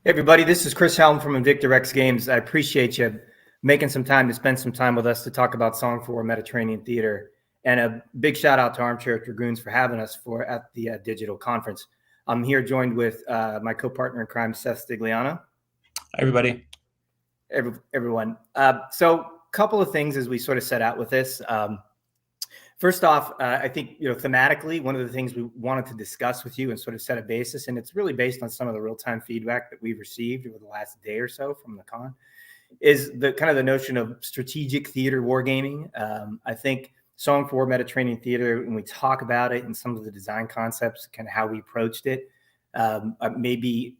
Hey everybody, this is Chris Helm from Invictor X Games. I appreciate you making some time to spend some time with us to talk about Song for War Mediterranean Theater. And a big shout out to Armchair Dragoons for having us at the digital conference. I'm here joined with my co-partner in crime, Seth Stigliano. Hi, everybody. Everyone. So a couple of things as we sort of set out with this. First off, I think, thematically, one of the things we wanted to discuss with you and sort of set a basis, and it's really based on some of the real-time feedback that we've received over the last day or so from the con, is the kind of the notion of strategic theater wargaming. I think Song for War Mediterranean Theater, when we talk about it and some of the design concepts, kind of how we approached it, maybe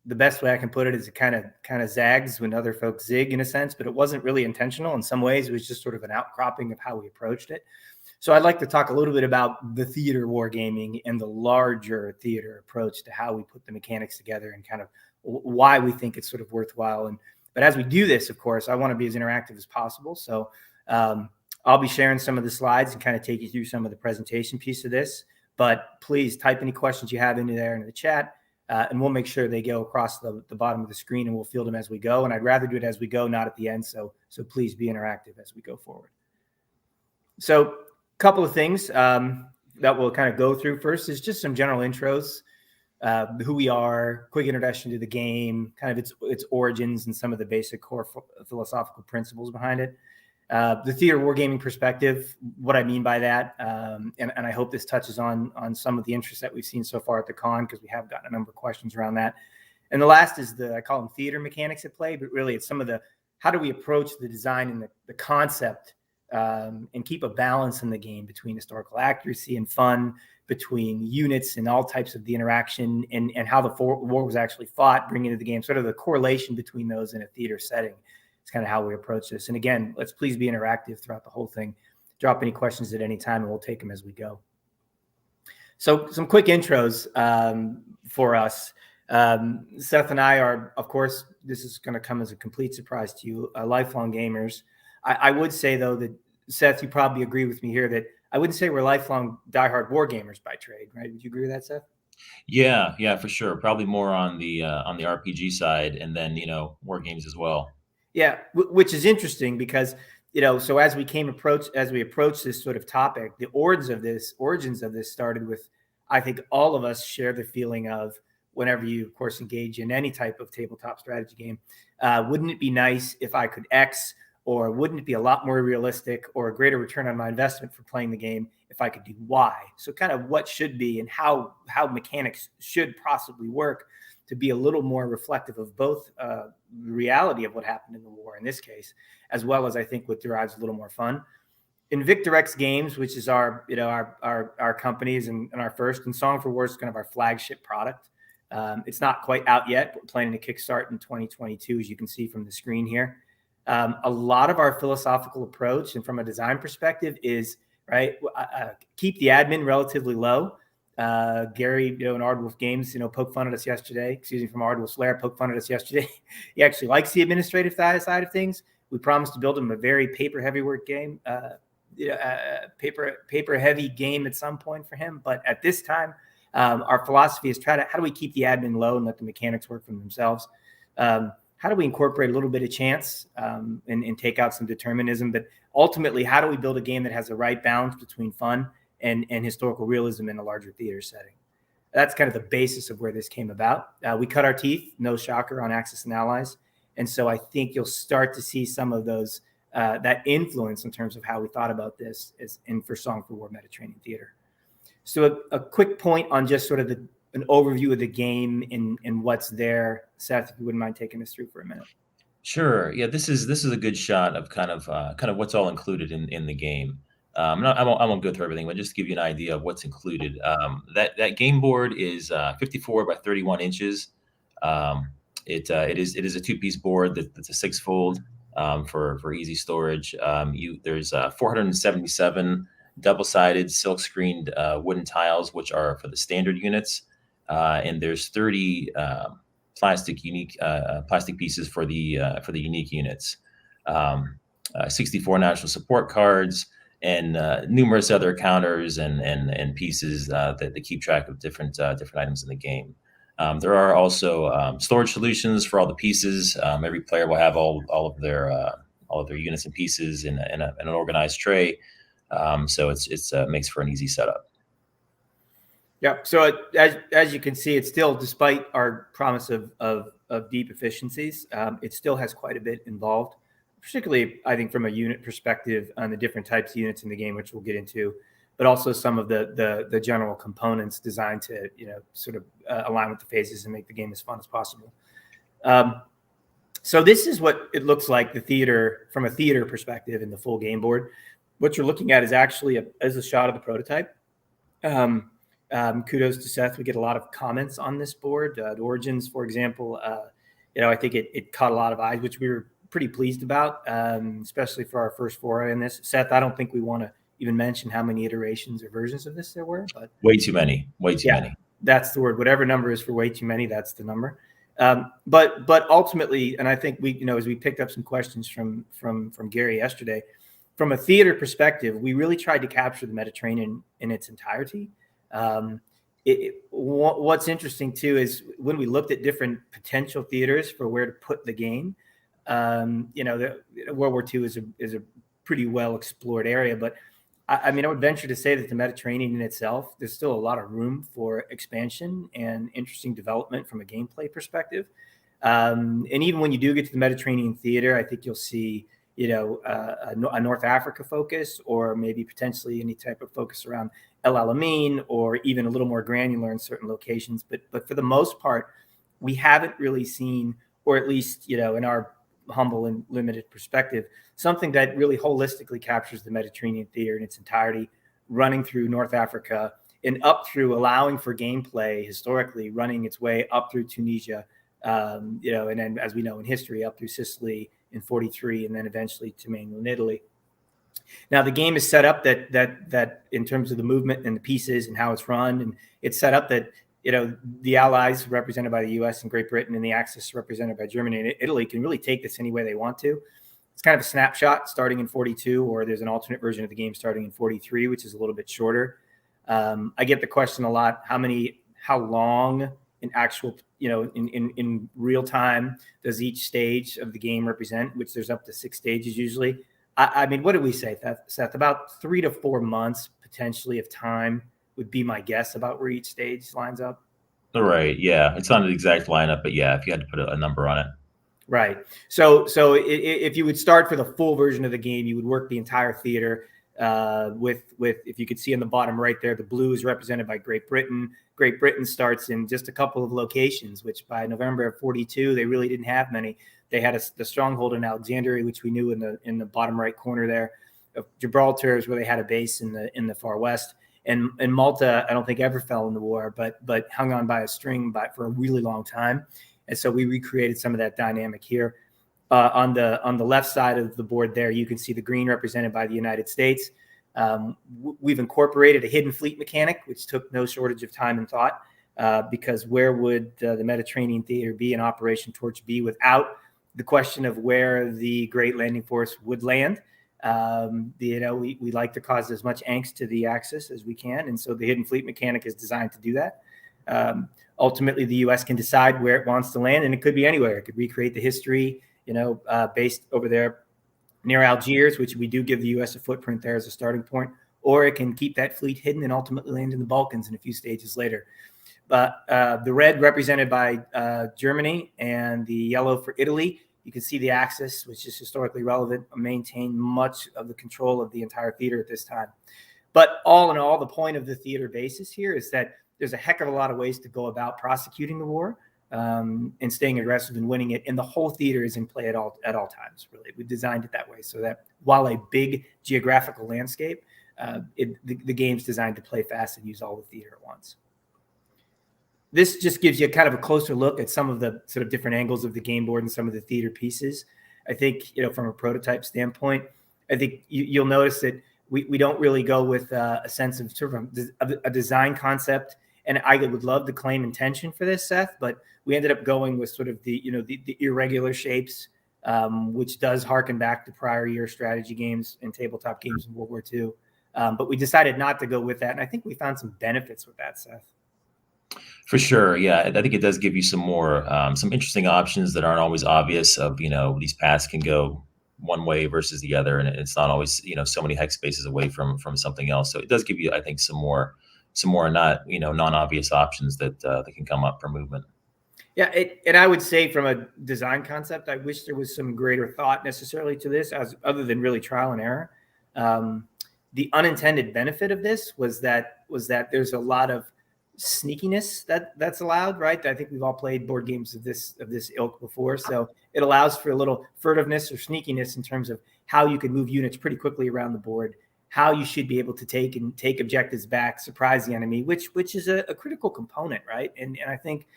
the best way I can put it is it kind of zags when other folks zig in a sense, but it wasn't really intentional. In some ways, it was just sort of an outcropping of how we approached it. So I'd like to talk a little bit about the theater wargaming and the larger theater approach to how we put the mechanics together and kind of why we think it's sort of worthwhile. But as we do this, of course, I want to be as interactive as possible. So I'll be sharing some of the slides and kind of take you through some of the presentation piece of this. But please type any questions you have into the chat, and we'll make sure they go across the bottom of the screen, and we'll field them as we go. And I'd rather do it as we go, not at the end. So please be interactive as we go forward. So couple of things that we'll kind of go through. First is just some general intros, who we are, quick introduction to the game, kind of its origins and some of the basic core philosophical principles behind it. The theater wargaming perspective, what I mean by that, and I hope this touches on some of the interest that we've seen so far at the con, because we have gotten a number of questions around that. And the last is I call them theater mechanics at play, but really it's some of the, how do we approach the design and the concept, and keep a balance in the game between historical accuracy and fun, between units and all types of the interaction, and how the war was actually fought, bringing into the game, sort of the correlation between those in a theater setting. It's kind of how we approach this. And again, let's please be interactive throughout the whole thing. Drop any questions at any time, and we'll take them as we go. So some quick intros for us. Seth and I are, of course, this is going to come as a complete surprise to you, lifelong gamers. I would say, though, that, Seth, you probably agree with me here that I wouldn't say we're lifelong diehard war gamers by trade, right? Would you agree with that, Seth? Yeah, for sure. Probably more on the RPG side, and then war games as well. Yeah, which is interesting because so as we approach this sort of topic, the origins of this started with, I think all of us share the feeling of, whenever you, of course, engage in any type of tabletop strategy game, wouldn't it be nice if I could X? Or wouldn't it be a lot more realistic or a greater return on my investment for playing the game if I could do Y? So kind of what should be and how mechanics should possibly work to be a little more reflective of both the reality of what happened in the war in this case, as well as I think what derives a little more fun. Invictor X Games, which is our companies and our first, and Song for War is kind of our flagship product. It's not quite out yet. We're planning to kickstart in 2022, as you can see from the screen here. A lot of our philosophical approach and from a design perspective is, right, keep the admin relatively low. Gary, in Ardwolf Games, poke fun at us yesterday. Excuse me, from Ardwolf's Lair, poke fun at us yesterday. He actually likes the administrative side of things. We promised to build him a very paper-heavy work game, paper-heavy game at some point for him. But at this time, our philosophy is how do we keep the admin low and let the mechanics work for themselves? How do we incorporate a little bit of chance and take out some determinism? But ultimately, how do we build a game that has the right balance between fun and historical realism in a larger theater setting? That's kind of the basis of where this came about. We cut our teeth, no shocker, on Axis and Allies. And so I think you'll start to see some of those, that influence in terms of how we thought about this for Song for War Mediterranean Theater. So a quick point on just sort of an overview of the game and what's there. Seth, if you wouldn't mind taking us through for a minute. Sure. Yeah, this is a good shot of kind of what's all included in the game. I won't go through everything, but just to give you an idea of what's included. That game board is 54 by 31 inches. It is a two-piece board that's a six-fold for easy storage. There's 477 double-sided silk-screened wooden tiles, which are for the standard units. And there's 30 plastic pieces for the unique units. 64 national support cards and numerous other counters and pieces that keep track of different items in the game. There are also storage solutions for all the pieces. Every player will have all of their units and pieces in an organized tray. So it's makes for an easy setup. Yeah. So as you can see, it's still, despite our promise of deep efficiencies, it still has quite a bit involved, particularly I think from a unit perspective on the different types of units in the game, which we'll get into, but also some of the general components designed to sort of align with the phases and make the game as fun as possible. So this is what it looks like from a theater perspective in the full game board. What you're looking at is actually a shot of the prototype. Kudos to Seth. We get a lot of comments on this board. The Origins, for example, I think it caught a lot of eyes, which we were pretty pleased about, especially for our first foray in this. Seth, I don't think we want to even mention how many iterations or versions of this there were, but way too many. That's the word. Whatever number is for way too many, that's the number. But ultimately, and I think we, as we picked up some questions from Gary yesterday, from a theater perspective, we really tried to capture the Mediterranean in its entirety. What's interesting too is when we looked at different potential theaters for where to put the game, World War II is a pretty well explored area, but I would venture to say that the Mediterranean in itself, there's still a lot of room for expansion and interesting development from a gameplay perspective. And even when you do get to the Mediterranean theater, I think you'll see, a North Africa focus, or maybe potentially any type of focus around El Alamein, or even a little more granular in certain locations. But for the most part, we haven't really seen, or at least, in our humble and limited perspective, something that really holistically captures the Mediterranean theater in its entirety, running through North Africa and up through, allowing for gameplay historically, running its way up through Tunisia, and then, as we know in history, up through Sicily in 43, and then eventually to mainland Italy. Now, the game is set up that in terms of the movement and the pieces and how it's run, and it's set up that the Allies, represented by the U.S. and Great Britain, and the Axis, represented by Germany and Italy, can really take this any way they want to. It's kind of a snapshot starting in 42, or there's an alternate version of the game starting in 43, which is a little bit shorter. I get the question a lot: how long in actual, in real time does each stage of the game represent? Which there's up to 6 stages usually. What did we say, Seth? About 3 to 4 months potentially of time would be my guess about where each stage lines up. All right. Yeah. It's not an exact lineup, but yeah, if you had to put a number on it. Right. So if you would start for the full version of the game, you would work the entire theater with, if you could see on the bottom right there, the blue is represented by Great Britain. Great Britain starts in just a couple of locations, which by November of 42, they really didn't have many. They had the stronghold in Alexandria, which we knew in the bottom right corner there. Gibraltar is where they had a base in the far west. And Malta, I don't think ever fell in the war, but hung on by a string for a really long time. And so we recreated some of that dynamic here. On the left side of the board there, you can see the green represented by the United States. We've incorporated a hidden fleet mechanic, which took no shortage of time and thought, because where would the Mediterranean theater be in Operation Torch B without the question of where the Great Landing Force would land? We like to cause as much angst to the Axis as we can, and so the hidden fleet mechanic is designed to do that. Ultimately, the U.S. can decide where it wants to land, and it could be anywhere. It could recreate the history, based over there near Algiers, which we do give the U.S. a footprint there as a starting point, or it can keep that fleet hidden and ultimately land in the Balkans in a few stages later. But the red represented by Germany and the yellow for Italy, you can see the Axis, which is historically relevant, maintain much of the control of the entire theater at this time. But all in all, the point of the theater basis here is that there's a heck of a lot of ways to go about prosecuting the war and staying aggressive and winning it. And the whole theater is in play at all times, really. We designed it that way so that while a big geographical landscape, the game's designed to play fast and use all the theater at once. This just gives you kind of a closer look at some of the sort of different angles of the game board and some of the theater pieces. I think, from a prototype standpoint, I think you'll notice that we don't really go with a sense of sort of a design concept. And I would love to claim intention for this, Seth, but we ended up going with sort of the irregular shapes, which does harken back to prior year strategy games and tabletop games in World War II. But we decided not to go with that. And I think we found some benefits with that, Seth. For sure, yeah. I think it does give you some more, some interesting options that aren't always obvious. Of these paths can go one way versus the other, and it's not always so many hex spaces away from something else. So it does give you, I think, some more not non-obvious options that can come up for movement. Yeah, and I would say from a design concept, I wish there was some greater thought necessarily to this, as other than really trial and error. Um, the unintended benefit of this was that there's a lot of sneakiness that's allowed, right? I think we've all played board games of this ilk before, so it allows for a little furtiveness or sneakiness in terms of how you can move units pretty quickly around the board, how you should be able to take objectives back, surprise the enemy, which is a critical component, right? And I think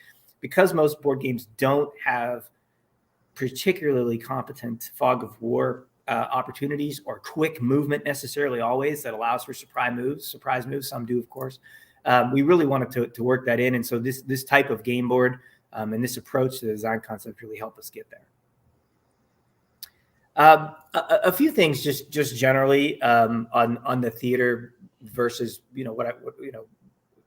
because most board games don't have particularly competent fog of war opportunities or quick movement necessarily always that allows for surprise moves. Some do, of course. We really wanted to work that in. And so this type of game board and this approach to the design concept really helped us get there. A few things just generally on the theater versus,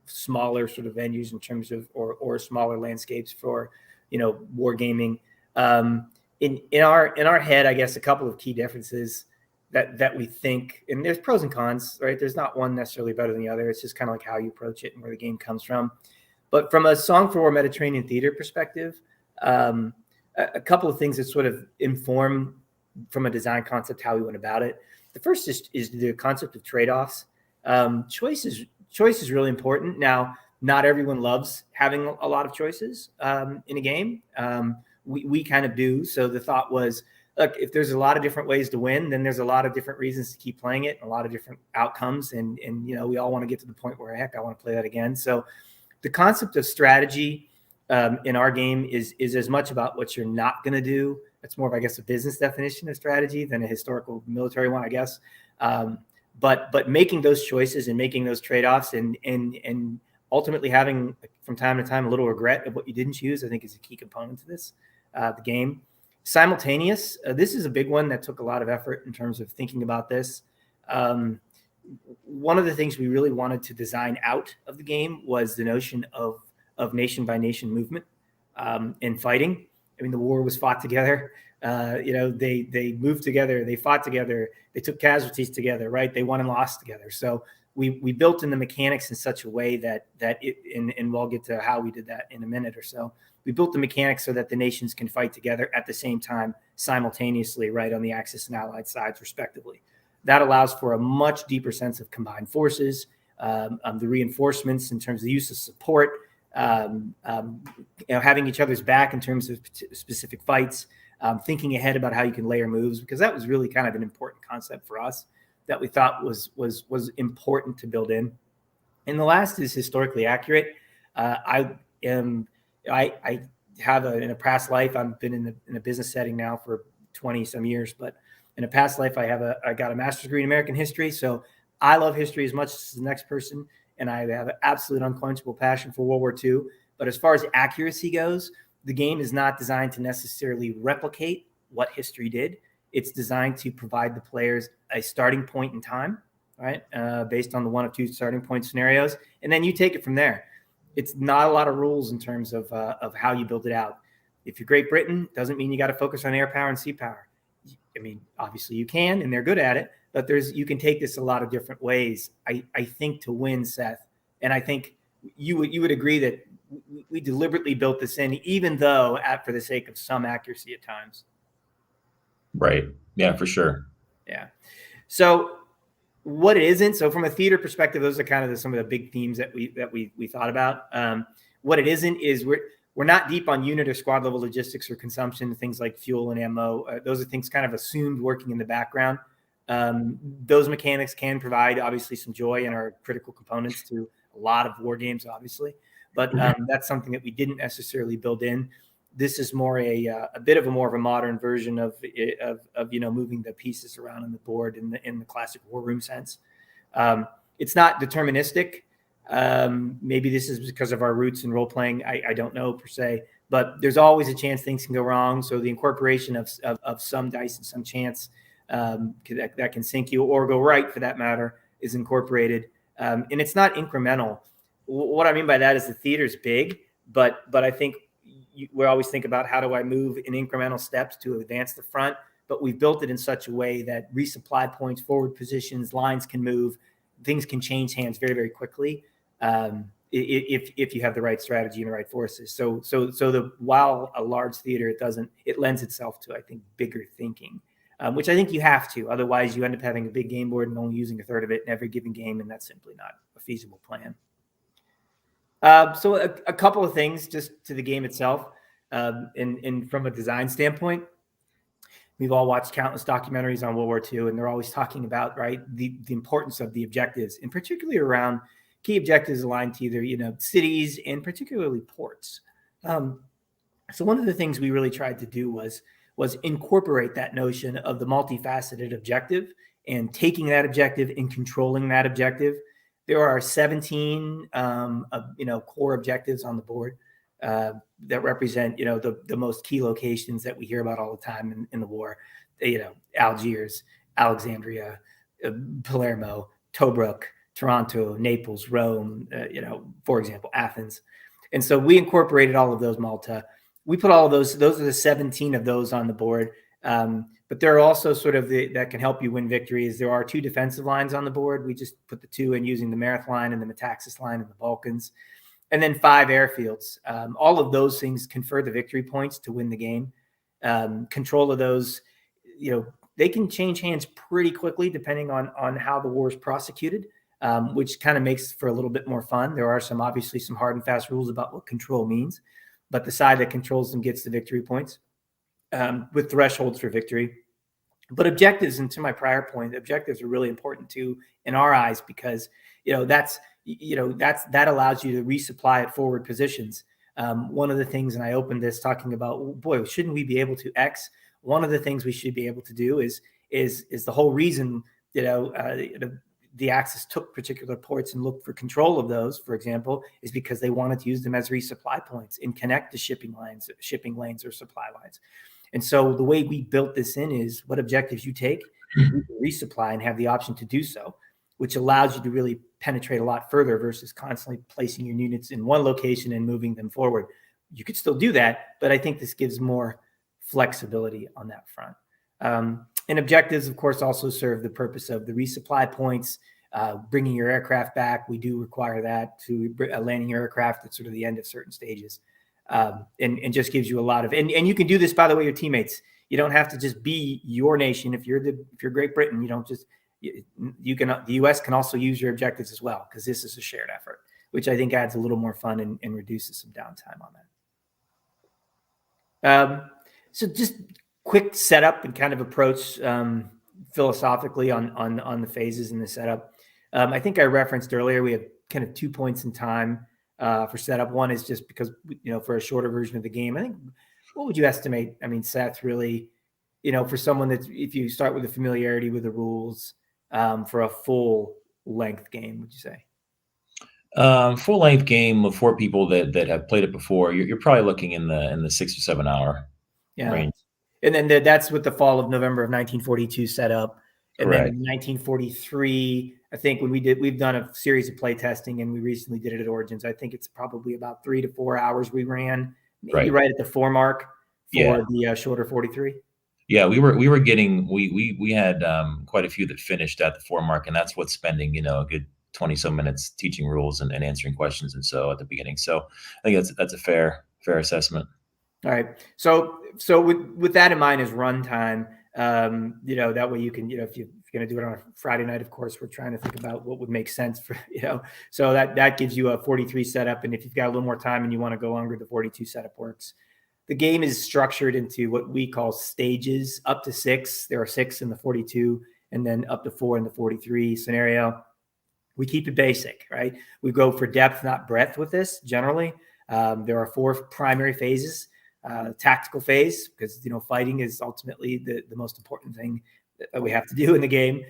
smaller sort of venues in terms of or smaller landscapes for wargaming. In our head, I guess a couple of key differences that we think, and there's pros and cons, right? There's not one necessarily better than the other. It's just kind of like how you approach it and where the game comes from. But from a Song for War Mediterranean theater perspective, a couple of things that sort of inform from a design concept how we went about it. The first is the concept of trade-offs. Choice is really important. Now, not everyone loves having a lot of choices in a game. We kind of do. So the thought was, look, if there's a lot of different ways to win, then there's a lot of different reasons to keep playing it, and a lot of different outcomes. And we all want to get to the point where, heck, I want to play that again. So the concept of strategy in our game is as much about what you're not going to do. It's more of, I guess, a business definition of strategy than a historical military one, I guess. But making those choices and making those trade-offs and ultimately having from time to time a little regret of what you didn't choose, I think is a key component to this, the game. Simultaneous, this is a big one that took a lot of effort in terms of thinking about this. One of the things we really wanted to design out of the game was the notion of nation by nation movement and fighting. I mean, the war was fought together. They moved together, they fought together, they took casualties together, right? They won and lost together. So we built in the mechanics in such a way that and we'll get to how we did that in a minute or so. We built the mechanics so that the nations can fight together at the same time, simultaneously, right, on the Axis and Allied sides, respectively. That allows for a much deeper sense of combined forces, the reinforcements in terms of the use of support, having each other's back in terms of specific fights, thinking ahead about how you can layer moves, because that was really kind of an important concept for us that we thought was important to build in. And the last is historically accurate. I have in a past life, I've been in a business setting now for 20 some years, but in a past life, I got a master's degree in American history. So I love history as much as the next person. And I have an absolute unquenchable passion for World War II. But as far as accuracy goes, the game is not designed to necessarily replicate what history did. It's designed to provide the players a starting point in time, right? Based on the one of two starting point scenarios. And then you take it from there. It's not a lot of rules in terms of how you build it out. If you're Great Britain, doesn't mean you got to focus on air power and sea power. I mean, obviously you can, and they're good at it, but you can take this a lot of different ways, I think, to win, Seth. And I think you would agree that we deliberately built this in, even though for the sake of some accuracy at times. Right. Yeah, for sure. Yeah. So what it isn't, so from a theater perspective, those are kind of some of the big themes that we thought about. What it isn't is we're not deep on unit or squad level logistics or consumption, things like fuel and ammo. Those are things kind of assumed working in the background. Those mechanics can provide obviously some joy and are critical components to a lot of war games, obviously, but that's something that we didn't necessarily build in. This is more a bit of a modern version of moving the pieces around on the board in the classic war room sense. It's not deterministic. Maybe this is because of our roots in role playing. I don't know per se, but there's always a chance things can go wrong. So the incorporation of some dice and some chance that can sink you or go right, for that matter, is incorporated. And it's not incremental. what I mean by that is the theater's big, but I think we always think about how do I move in incremental steps to advance the front, but we've built it in such a way that resupply points, forward positions, lines can move, things can change hands very, very quickly. If you have the right strategy and the right forces. So while a large theater, it lends itself to, I think, bigger thinking, which I think you have to. Otherwise, you end up having a big game board and only using a third of it in every given game, and that's simply not a feasible plan. So a couple of things just to the game itself, and from a design standpoint. We've all watched countless documentaries on World War II, and they're always talking about, right, the importance of the objectives, and particularly around key objectives aligned to either, cities and particularly ports. So one of the things we really tried to do was incorporate that notion of the multifaceted objective and taking that objective and controlling that objective. There are 17, core objectives on the board that represent, the most key locations that we hear about all the time in the war. Algiers, Alexandria, Palermo, Tobruk, Toronto, Naples, Rome, for example, Athens. And so we incorporated all of those, Malta. We put all of those are the 17 of those on the board. But there are also sort of that can help you win victories. There are 2 defensive lines on the board. We just put the 2 in using the Mareth line and the Metaxas line in the Balkans. And then 5 airfields. All of those things confer the victory points to win the game. Control of those, they can change hands pretty quickly depending on how the war is prosecuted, which kind of makes for a little bit more fun. There are obviously some hard and fast rules about what control means, but the side that controls them gets the victory points with thresholds for victory. But objectives, and to my prior point, objectives are really important too in our eyes because that allows you to resupply at forward positions. One of the things, and I opened this talking about, boy, shouldn't we be able to X? One of the things we should be able to do is the whole reason the Axis took particular ports and looked for control of those, for example, is because they wanted to use them as resupply points and connect the shipping lanes or supply lines. And so the way we built this in is what objectives you take, you resupply and have the option to do so, which allows you to really penetrate a lot further versus constantly placing your units in one location and moving them forward. You could still do that, but I think this gives more flexibility on that front. And objectives, of course, also serve the purpose of the resupply points, bringing your aircraft back. We do require that to landing your aircraft at sort of the end of certain stages. And just gives you a lot of, and you can do this, by the way, your teammates. You don't have to just be your nation. If you're Great Britain, you don't just, the U.S. can also use your objectives as well, because this is a shared effort, which I think adds a little more fun and reduces some downtime on that. So just quick setup and kind of approach philosophically on the phases in the setup. I think I referenced earlier, we have kind of 2 points in time for setup. One is just because, for a shorter version of the game, I think, what would you estimate? I mean, Seth, really, for someone that, if you start with a familiarity with the rules, for a full length game, would you say? Full length game of 4 people that have played it before, you're probably looking in the 6 or 7 hour range. And then that's with the fall of November of 1942 setup. And Correct. Then in 1943, I think we've done a series of play testing, and we recently did it at Origins. I think it's probably about 3 to 4 hours we ran, maybe right at the 4 mark for the shorter 43. Yeah, we had quite a few that finished at the 4 mark, and that's what's spending, a good 20 some minutes teaching rules and answering questions. And so at the beginning, so I think that's a fair assessment. All right. So with that in mind as runtime, that way you can, if you're going to do it on a Friday night, of course, we're trying to think about what would make sense for, so that gives you a 43 setup. And if you've got a little more time and you want to go longer, the 42 setup works. The game is structured into what we call stages, up to 6. There are 6 in the 42, and then up to 4 in the 43 scenario. We keep it basic, right? We go for depth, not breadth with this generally. There are 4 primary phases. Tactical phase, because fighting is ultimately the most important thing that we have to do in the game.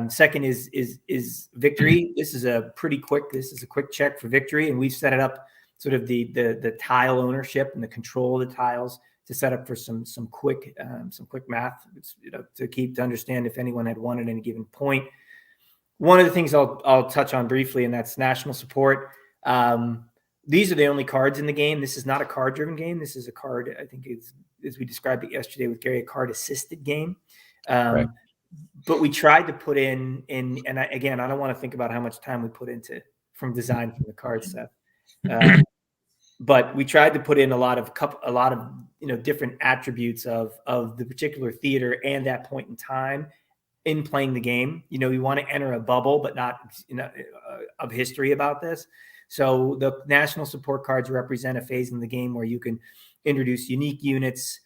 Second is victory. This is a quick check for victory, and we've set it up sort of the tile ownership and the control of the tiles to set up for some quick math, to understand if anyone had won at any given point. One of the things I'll touch on briefly, and that's national support. These are the only cards in the game. This is not a card-driven game. This is a card, I think, as we described it yesterday with Gary, a card-assisted game. Right. But we tried to put in again, I don't want to think about how much time we put into from design from the card set. But we tried to put in a lot of different attributes of the particular theater and that point in time in playing the game. We want to enter a bubble, but not of history about this. So the national support cards represent a phase in the game where you can introduce unique units,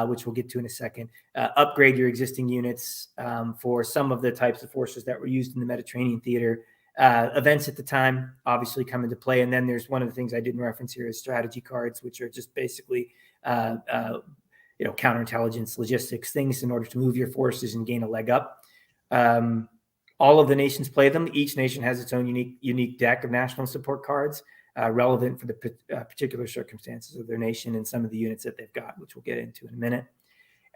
which we'll get to in a second, upgrade your existing units for some of the types of forces that were used in the Mediterranean theater. Events at the time obviously come into play. And then there's one of the things I didn't reference here is strategy cards, which are just basically, counterintelligence, logistics, things in order to move your forces and gain a leg up. All of the nations play them. Each nation has its own unique deck of national support cards relevant for the particular circumstances of their nation and some of the units that they've got, which we'll get into in a minute.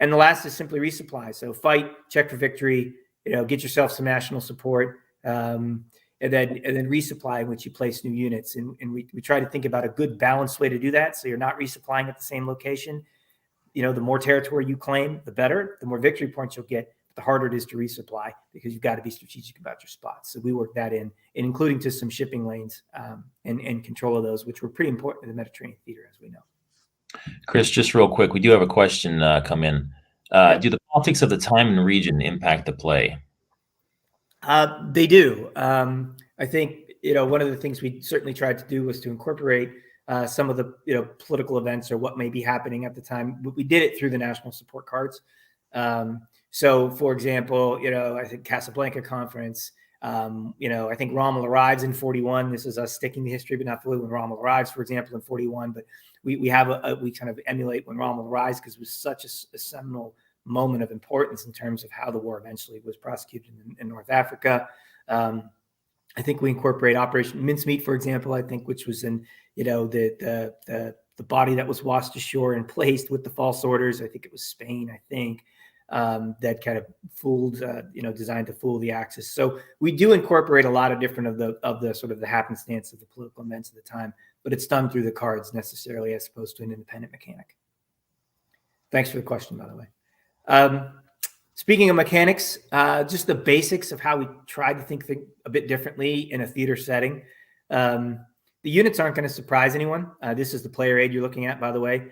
And the last is simply resupply. So fight, check for victory, get yourself some national support, and then resupply in which you place new units. And we try to think about a good balanced way to do that. So you're not resupplying at the same location. The more territory you claim, the better. The more victory points you'll get, the harder it is to resupply because you've got to be strategic about your spots. So we work that in including to some shipping lanes and control of those, which were pretty important in the Mediterranean theater, as we know. Chris, just real quick, we do have a question come in. Do the politics of the time and region impact the play? They do. I think, one of the things we certainly tried to do was to incorporate some of the, political events or what may be happening at the time. We did it through the national support cards. So, for example, I think Casablanca Conference, I think Rommel arrives in 41. This is us sticking to history, but not fully when Rommel arrives, for example, in 41. But we kind of emulate when Rommel arrives because it was such a seminal moment of importance in terms of how the war eventually was prosecuted in North Africa. I think we incorporate Operation Mincemeat, for example, I think, which was in, the body that was washed ashore and placed with the false orders. I think it was Spain, that kind of fooled, designed to fool the Axis. So we do incorporate a lot of different of the sort of the happenstance of the political events of the time, but it's done through the cards necessarily as opposed to an independent mechanic. Thanks for the question, by the way. Speaking of mechanics, just the basics of how we try to think a bit differently in a theater setting. The units aren't going to surprise anyone. This is the player aid you're looking at, by the way.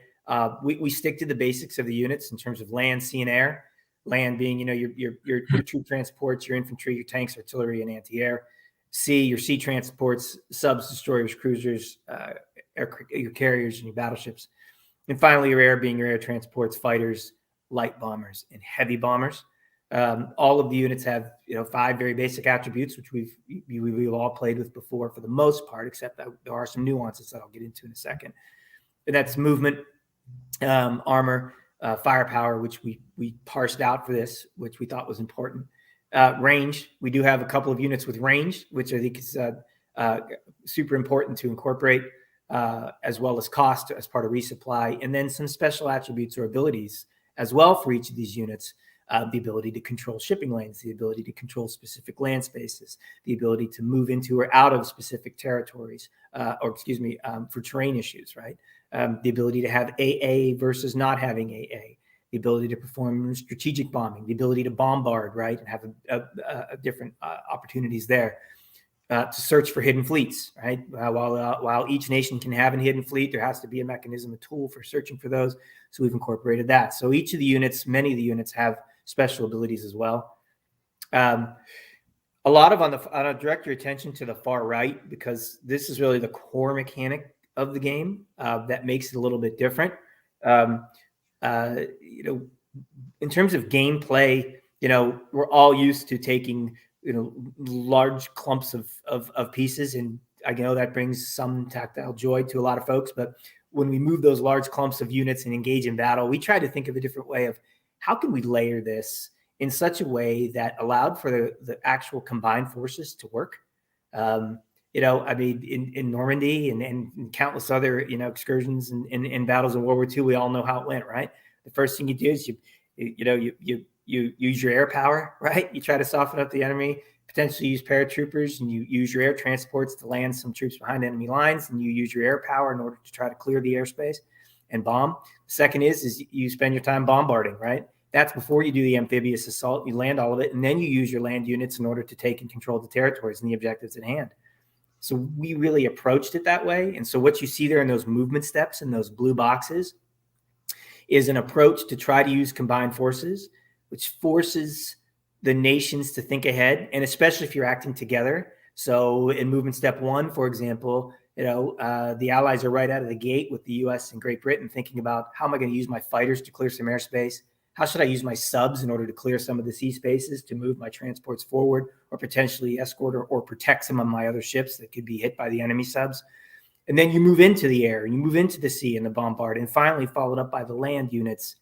We stick to the basics of the units in terms of land, sea, and air. Land being, your troop transports, your infantry, your tanks, artillery, and anti-air. Sea, your sea transports, subs, destroyers, cruisers, your carriers, and your battleships. And finally, your air being your air transports, fighters, light bombers, and heavy bombers. All of the units have 5 very basic attributes, which we've all played with before for the most part, except that there are some nuances that I'll get into in a second. And that's movement, armor, firepower, which we parsed out for this, which we thought was important. Range, we do have a couple of units with range, which I think is super important to incorporate, as well as cost as part of resupply, and then some special attributes or abilities as well for each of these units. The ability to control shipping lanes, the ability to control specific land spaces, the ability to move into or out of specific territories, for terrain issues, right? The ability to have AA versus not having AA, the ability to perform strategic bombing, the ability to bombard, right, and have a different opportunities there. To search for hidden fleets, right? While each nation can have a hidden fleet, there has to be a mechanism, a tool for searching for those. So we've incorporated that. So each of the units, many of the units have special abilities as well. A lot of I'll direct your attention to the far right because this is really the core mechanic of the game that makes it a little bit different. In terms of gameplay, we're all used to taking large clumps of pieces, and I know that brings some tactile joy to a lot of folks. But when we move those large clumps of units and engage in battle, we try to think of a different way of how can we layer this in such a way that allowed for the actual combined forces to work. In Normandy and countless other excursions and battles in World War II, we all know how it went, right? The first thing you do is you use your air power, right? You try to soften up the enemy, potentially use paratroopers, and you use your air transports to land some troops behind enemy lines, and you use your air power in order to try to clear the airspace and bomb. Second is you spend your time bombarding, right? That's before you do the amphibious assault. You land all of it, and then you use your land units in order to take and control the territories and the objectives at hand. So we really approached it that way. And so what you see there in those movement steps in those blue boxes is an approach to try to use combined forces, which forces the nations to think ahead, and especially if you're acting together. So in movement step 1, for example, the Allies are right out of the gate with the US and Great Britain thinking about, how am I going to use my fighters to clear some airspace? How should I use my subs in order to clear some of the sea spaces to move my transports forward, or potentially escort or protect some of my other ships that could be hit by the enemy subs? And then you move into the air, and you move into the sea and the bombard, and finally followed up by the land units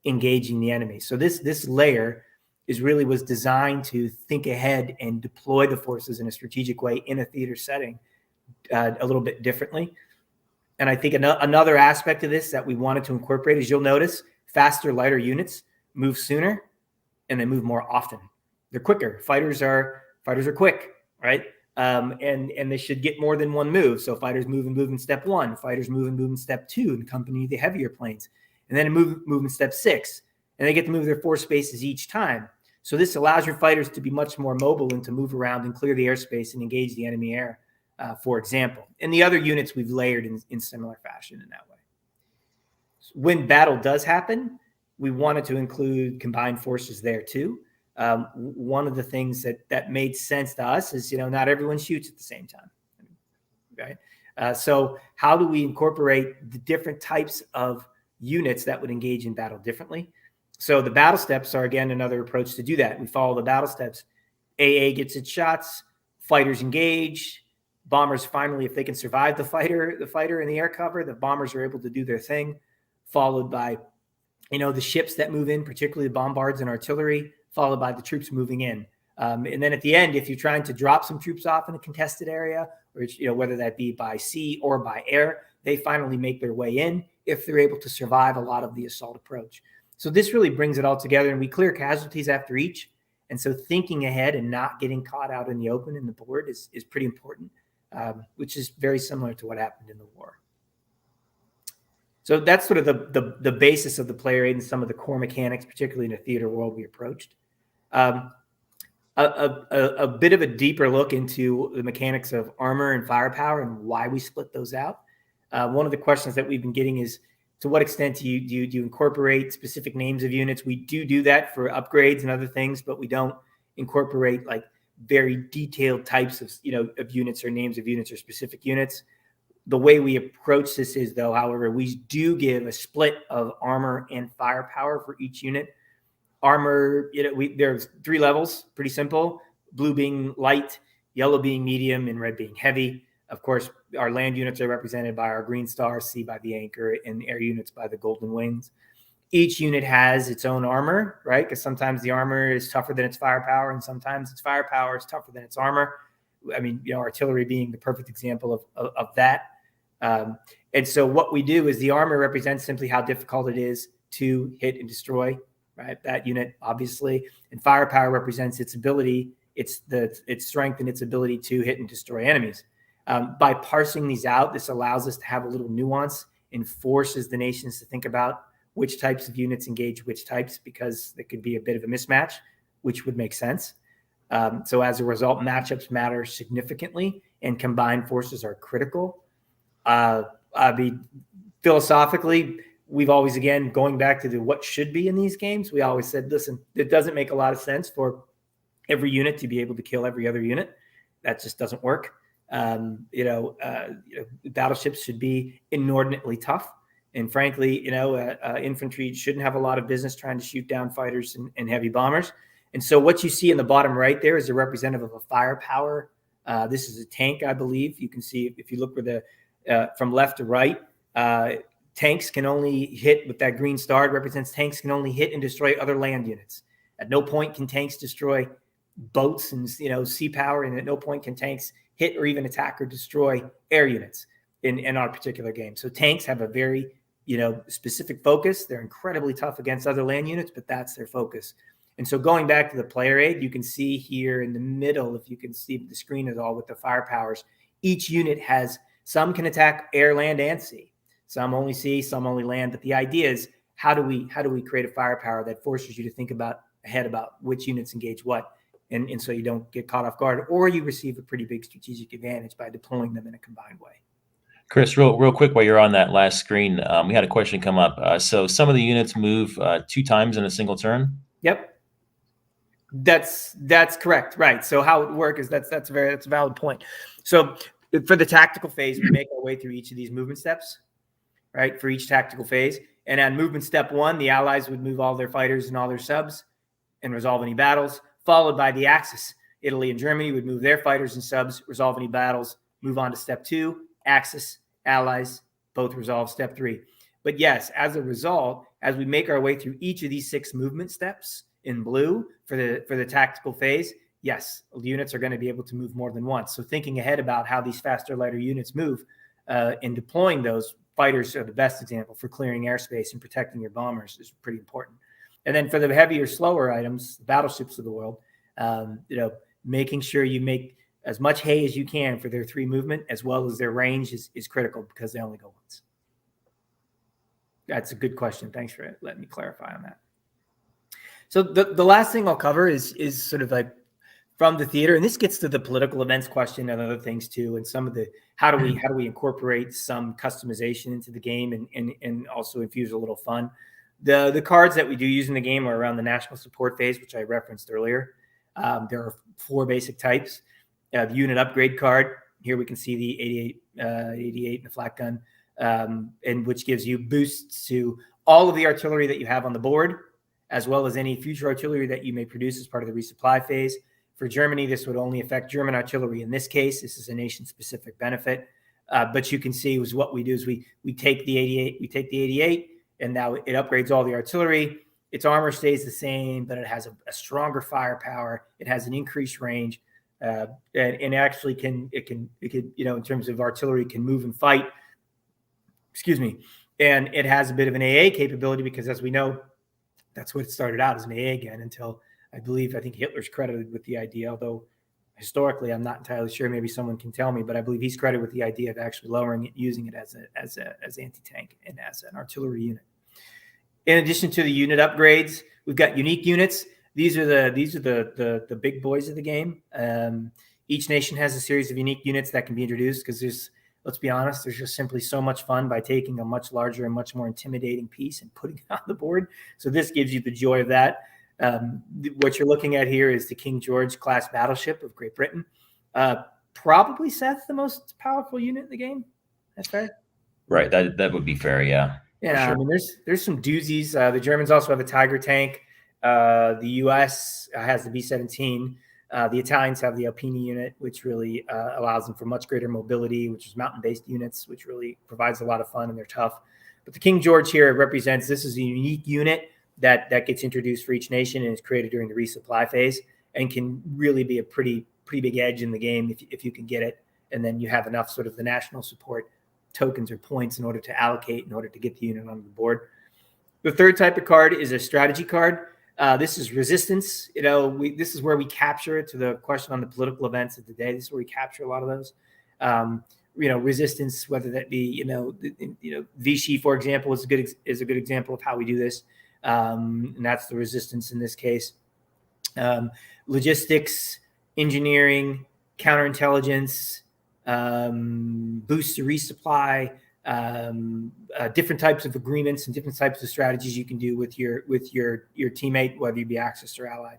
engaging the enemy. So this layer was designed to think ahead and deploy the forces in a strategic way in a theater setting a little bit differently. And I think another aspect of this that we wanted to incorporate is, you'll notice faster, lighter units move sooner, and they move more often. They're quicker. Fighters are quick, right? And they should get more than one move. So fighters move in step 1, fighters move in step 2 and accompany the heavier planes, and then move in step 6, and they get to move their 4 spaces each time. So this allows your fighters to be much more mobile and to move around and clear the airspace and engage the enemy air, for example. And the other units we've layered in similar fashion in that way. When battle does happen, we wanted to include combined forces there too. One of the things that made sense to us is, not everyone shoots at the same time, right? So how do we incorporate the different types of units that would engage in battle differently? So the battle steps are, again, another approach to do that. We follow the battle steps. AA gets its shots, fighters engage, bombers finally, if they can survive the fighter in the air cover, the bombers are able to do their thing, followed by, the ships that move in, particularly the bombards and artillery, followed by the troops moving in. And then at the end, if you're trying to drop some troops off in a contested area, or whether that be by sea or by air, they finally make their way in if they're able to survive a lot of the assault approach. So this really brings it all together, and we clear casualties after each. And so thinking ahead and not getting caught out in the open in the board is pretty important, which is very similar to what happened in the war. So that's sort of the basis of the player aid and some of the core mechanics, particularly in the theater world we approached. A bit of a deeper look into the mechanics of armor and firepower and why we split those out. One of the questions that we've been getting is, to what extent do you incorporate specific names of units? We do that for upgrades and other things, but we don't incorporate like very detailed types of units or names of units or specific units. The way we approach this is, though, however, we do give a split of armor and firepower for each unit. Armor, there's 3 levels, pretty simple: blue being light, yellow being medium, and red being heavy. Of course, our land units are represented by our green star, sea by the anchor, and air units by the golden wings. Each unit has its own armor, right? Because sometimes the armor is tougher than its firepower, and sometimes its firepower is tougher than its armor. I mean, artillery being the perfect example of that. And so what we do is, the armor represents simply how difficult it is to hit and destroy, right? That unit, obviously. And firepower represents its ability, its strength and its ability to hit and destroy enemies. By parsing these out, this allows us to have a little nuance and forces the nations to think about which types of units engage which types, because there could be a bit of a mismatch, which would make sense. So as a result, matchups matter significantly, and combined forces are critical. Philosophically, we've always, again, going back to what should be in these games, we always said, listen, it doesn't make a lot of sense for every unit to be able to kill every other unit. That just doesn't work. Battleships should be inordinately tough. And frankly, infantry shouldn't have a lot of business trying to shoot down fighters and heavy bombers. And so what you see in the bottom right there is a representative of a firepower. This is a tank, I believe. You can see, if you look where from left to right, tanks can only hit with that green star. It represents tanks can only hit and destroy other land units. At no point can tanks destroy boats and sea power, and at no point can tanks hit or even attack or destroy air units in our particular game. So tanks have a very specific focus. They're incredibly tough against other land units, but that's their focus. And so going back to the player aid, you can see here in the middle, if you can see the screen is all with the firepowers, each unit has, some can attack air, land, and sea. Some only sea, some only land. But the idea is, how do we create a firepower that forces you to think ahead about which units engage what, and so you don't get caught off guard, or you receive a pretty big strategic advantage by deploying them in a combined way. Chris, real quick, while you're on that last screen, we had a question come up. So some of the units move 2 times in a single turn. Yep, that's correct. Right. So how it would work is that's a valid point. So for the tactical phase, we make our way through each of these movement steps, right? For each tactical phase, and on movement step 1, the Allies would move all their fighters and all their subs and resolve any battles, followed by the Axis. Italy and Germany would move their fighters and subs, resolve any battles, move on to step 2, Axis, Allies, both resolve step 3. But yes, as a result, as we make our way through each of these 6 movement steps in blue for the tactical phase, yes, units are going to be able to move more than once. So thinking ahead about how these faster, lighter units move and deploying those, fighters are the best example for clearing airspace and protecting your bombers is pretty important. And then for the heavier, slower items, the battleships of the world, making sure you make as much hay as you can for their 3 movement, as well as their range is critical, because they only go once. That's a good question. Thanks for letting me clarify on that. So the last thing I'll cover is sort of like from the theater, and this gets to the political events question and other things too, and some of the how do we incorporate some customization into the game and also infuse a little fun. The cards that we do use in the game are around the national support phase, which I referenced earlier. There are 4 basic types. The unit upgrade card. Here we can see the 88 and the flak gun, and which gives you boosts to all of the artillery that you have on the board, as well as any future artillery that you may produce as part of the resupply phase. For Germany, this would only affect German artillery. In this case, this is a nation-specific benefit. But you can see was what we do is we take the 88, and now it upgrades all the artillery. Its armor stays the same, but it has a stronger firepower. It has an increased range, and actually it can in terms of artillery, can move and fight. Excuse me. And it has a bit of an AA capability, because as we know, that's what it started out as, an AA gun, until I think Hitler's credited with the idea, although historically I'm not entirely sure. Maybe someone can tell me, but I believe he's credited with the idea of actually lowering it, using it as anti-tank and as an artillery unit. In addition to the unit upgrades, we've got unique units. These are the big boys of the game. Each nation has a series of unique units that can be introduced, because let's be honest, there's just simply so much fun by taking a much larger and much more intimidating piece and putting it on the board. So this gives you the joy of that. What you're looking at here is the King George class battleship of Great Britain. Probably, Seth, the most powerful unit in the game. That's fair. Right. That would be fair. Yeah. Yeah. Sure. I mean, there's some doozies. The Germans also have a Tiger tank. The U.S. has the B-17. The Italians have the Alpini unit, which really allows them for much greater mobility, which is mountain-based units, which really provides a lot of fun, and they're tough. But the King George here represents, this is a unique unit that gets introduced for each nation and is created during the resupply phase, and can really be a pretty big edge in the game if you can get it. And then you have enough sort of the national support tokens or points in order to allocate, in order to get the unit on the board. The third type of card is a strategy card. This is resistance. This is where we capture it, to the question on the political events of the day. This is where we capture a lot of those. Resistance, whether that be, Vichy, for example, is a good example of how we do this. And that's the resistance in this case. Logistics, engineering, counterintelligence, boosts to resupply, different types of agreements and different types of strategies you can do with your teammate, whether you be Axis or Allied.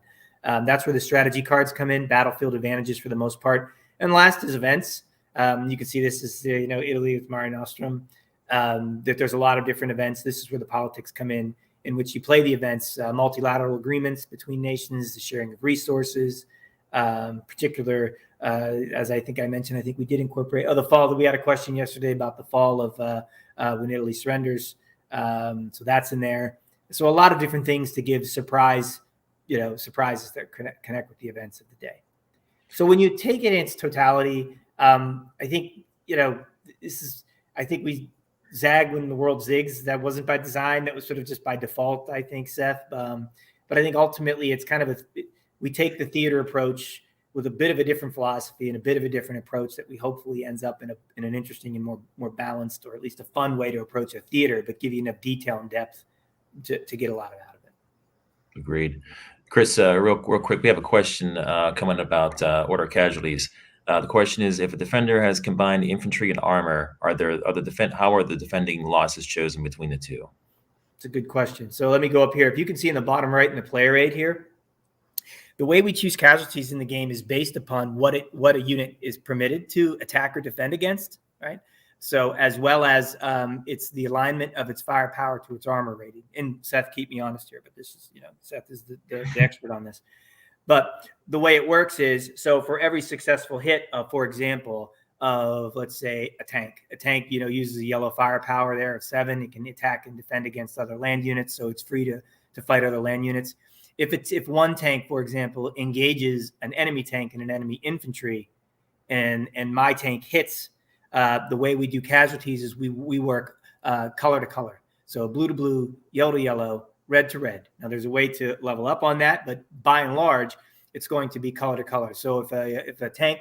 That's where the strategy cards come in. Battlefield advantages for the most part. And last is events. You can see this is Italy with Mare Nostrum. That there's a lot of different events. This is where the politics come in which you play the events, multilateral agreements between nations, the sharing of resources, particular. As I think I mentioned, I think we did incorporate the fall. We had a question yesterday about the fall of when Italy surrenders. So that's in there. So a lot of different things to give surprises that connect with the events of the day. So when you take it in its totality, I think, we zag when the world zigs. That wasn't by design. That was sort of just by default, I think, Seth. But But I think ultimately it's kind of we take the theater approach with a bit of a different philosophy and a bit of a different approach that we hopefully ends up in an interesting and more balanced, or at least a fun way to approach a theater, but give you enough detail and depth to get a lot out of it. Agreed. Chris, real quick, we have a question coming about order casualties. The question is, if a defender has combined infantry and armor, how are the defending losses chosen between the two? It's a good question. So let me go up here. If you can see in the bottom right in the player aid here, the way we choose casualties in the game is based upon what a unit is permitted to attack or defend against, right? So as well as it's the alignment of its firepower to its armor rating. And Seth, keep me honest here, but this is, Seth is the expert on this. But the way it works is, so for every successful hit, for example, of, let's say, a tank, uses a yellow firepower there of 7. It can attack and defend against other land units, so it's free to fight other land units. If one tank, for example, engages an enemy tank and an enemy infantry, and my tank hits, the way we do casualties is we work color to color. So blue to blue, yellow to yellow, red to red. Now there's a way to level up on that, but by and large, it's going to be color to color. So if a tank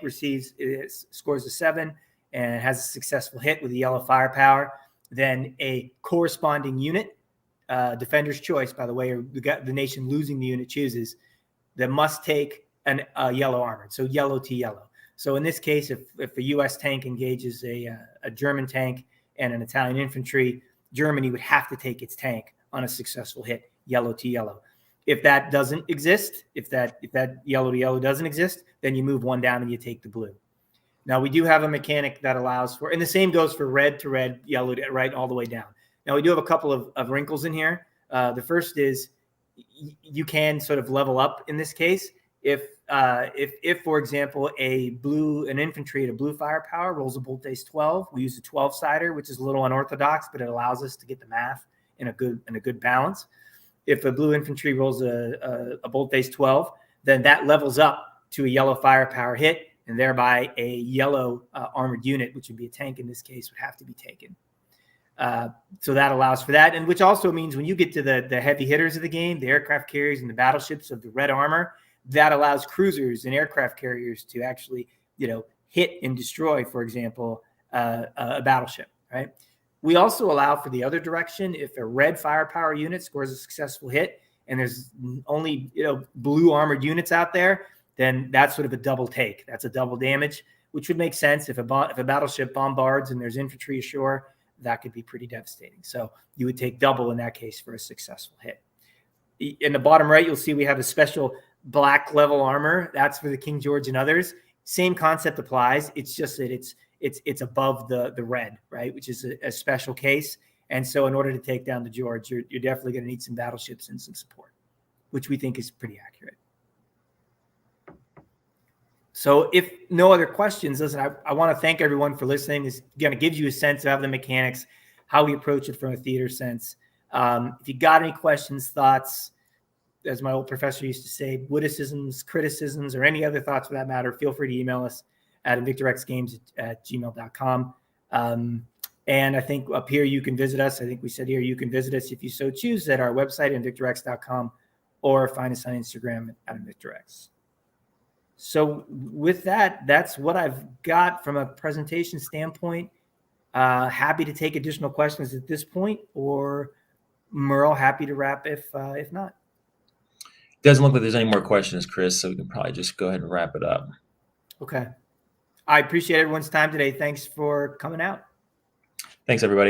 scores a 7 and has a successful hit with a yellow firepower, then a corresponding unit, defender's choice, by the way, or the nation losing the unit chooses, that must take a yellow armor. So yellow to yellow. So in this case, if a U.S. tank engages a German tank and an Italian infantry, Germany would have to take its tank on a successful hit, yellow to yellow. If that doesn't exist, if that yellow to yellow doesn't exist, then you move one down and you take the blue. Now we do have a mechanic that allows for, and the same goes for red to red, yellow to right, all the way down. Now we do have a couple of wrinkles in here. The first is you can sort of level up in this case. If for example, an infantry at a blue firepower rolls a bolt ace 12, we use a 12-sider, which is a little unorthodox, but it allows us to get the math in a good balance. If a blue infantry rolls a bolt ace 12, then that levels up to a yellow firepower hit, and thereby a yellow armored unit, which would be a tank in this case, would have to be taken. So that allows for that, and which also means when you get to the heavy hitters of the game, the aircraft carriers and the battleships of the red armor, that allows cruisers and aircraft carriers to actually, hit and destroy, for example, a battleship, right? We also allow for the other direction. If a red firepower unit scores a successful hit and there's only, blue armored units out there, then that's sort of a double take. That's a double damage, which would make sense. If a battleship bombards and there's infantry ashore, that could be pretty devastating. So you would take double in that case for a successful hit. In the bottom right, you'll see we have a special black level armor. That's for the King George and others. Same concept applies. It's just that it's above the red, right, which is a special case. And so in order to take down the George, you're definitely going to need some battleships and some support, which we think is pretty accurate. So if no other questions, listen, I want to thank everyone for listening. This going to give you a sense of the mechanics, how we approach it from a theater sense. If you got any questions, thoughts, as my old professor used to say, witticisms, criticisms, or any other thoughts for that matter, feel free to email us at invictorxgames@gmail.com. And I think up here you can visit us. I think we said here you can visit us if you so choose at our website, invictorx.com, or find us on Instagram at invictorx. So with that, that's what I've got from a presentation standpoint. Happy to take additional questions at this point, or Merle, happy to wrap if not. Doesn't look like there's any more questions, Chris, so we can probably just go ahead and wrap it up. Okay. I appreciate everyone's time today. Thanks for coming out. Thanks, everybody.